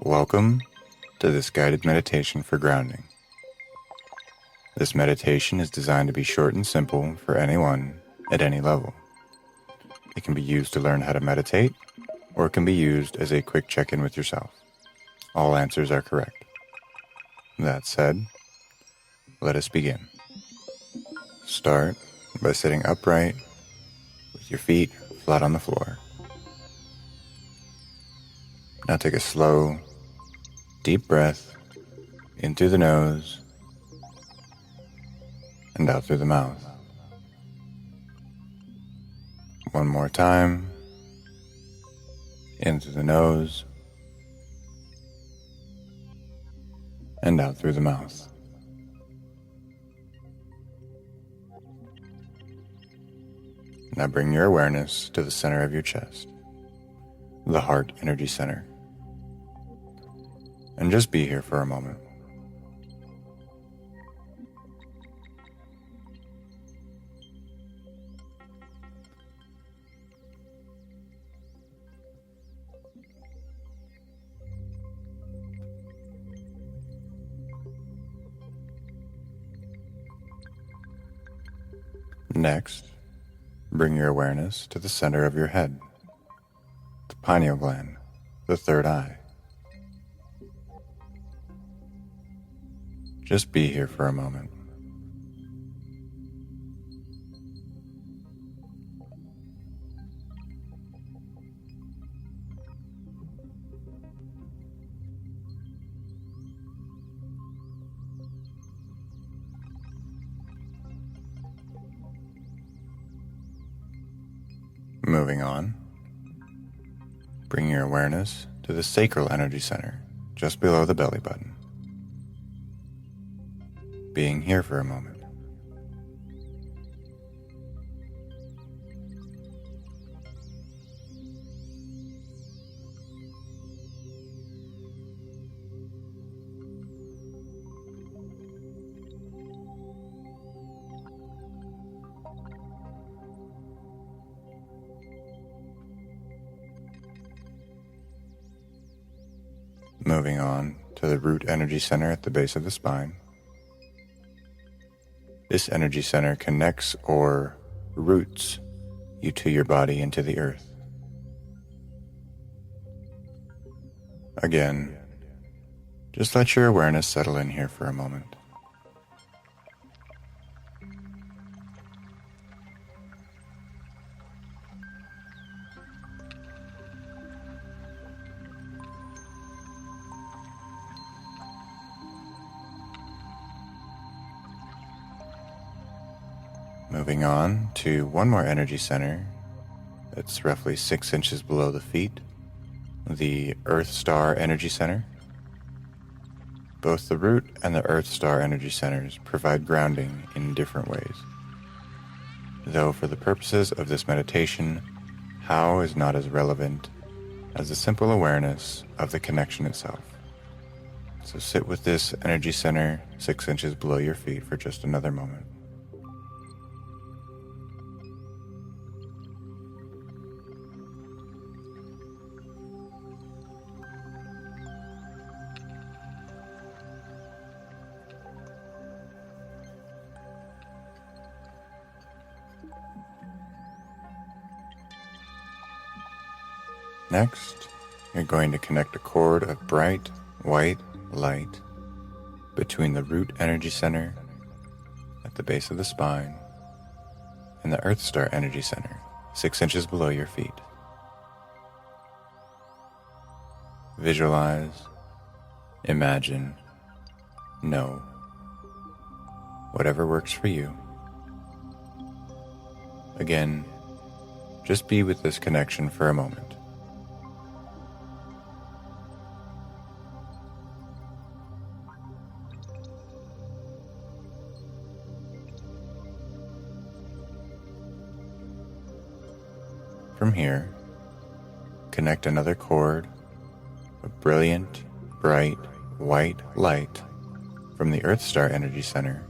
Welcome to this guided meditation for grounding. This meditation is designed to be short and simple for anyone at any level. It can be used to learn how to meditate, or it can be used as a quick check-in with yourself. All answers are correct. That said, let us begin. Start by sitting upright with your feet flat on the floor. Now take a slow, deep breath in through the nose and out through the mouth. One more time. In through the nose and out through the mouth. Now bring your awareness to the center of your chest, the heart energy center, and just be here for a moment. Next, bring your awareness to the center of your head, the pineal gland, the third eye. Just be here for a moment. Moving on, bring your awareness to the sacral energy center, just below the belly button. Being here for a moment. Moving on to the root energy center at the base of the spine. This energy center connects or roots you to your body into the earth. Again, just let your awareness settle in here for a moment. Moving on to one more energy center that's roughly 6 inches below the feet, the Earth Star Energy Center. Both the root and the Earth Star Energy Centers provide grounding in different ways. Though for the purposes of this meditation, how is not as relevant as the simple awareness of the connection itself. So sit with this energy center 6 inches below your feet for just another moment. Next, you're going to connect a cord of bright white light between the root energy center at the base of the spine and the Earth Star Energy Center 6 inches below your feet. Visualize, imagine, know, whatever works for you. Again, just be with this connection for a moment. From here, connect another cord of brilliant, bright, white light from the Earth Star Energy Center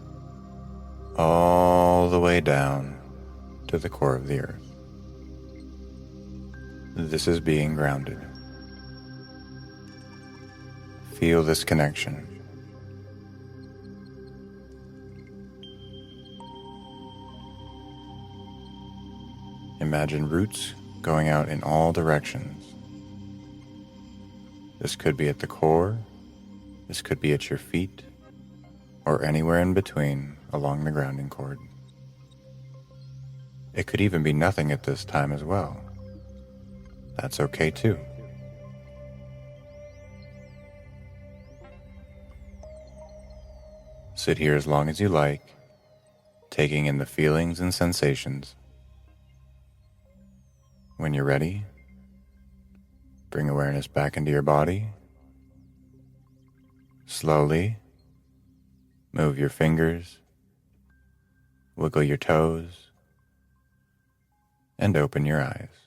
all the way down to the core of the Earth. This is being grounded. Feel this connection. Imagine roots going out in all directions. This could be at the core, this could be at your feet, or anywhere in between along the grounding cord. It could even be nothing at this time as well. That's okay too. Sit here as long as you like, taking in the feelings and sensations. When you're ready, bring awareness back into your body. Slowly move your fingers, wiggle your toes, and open your eyes.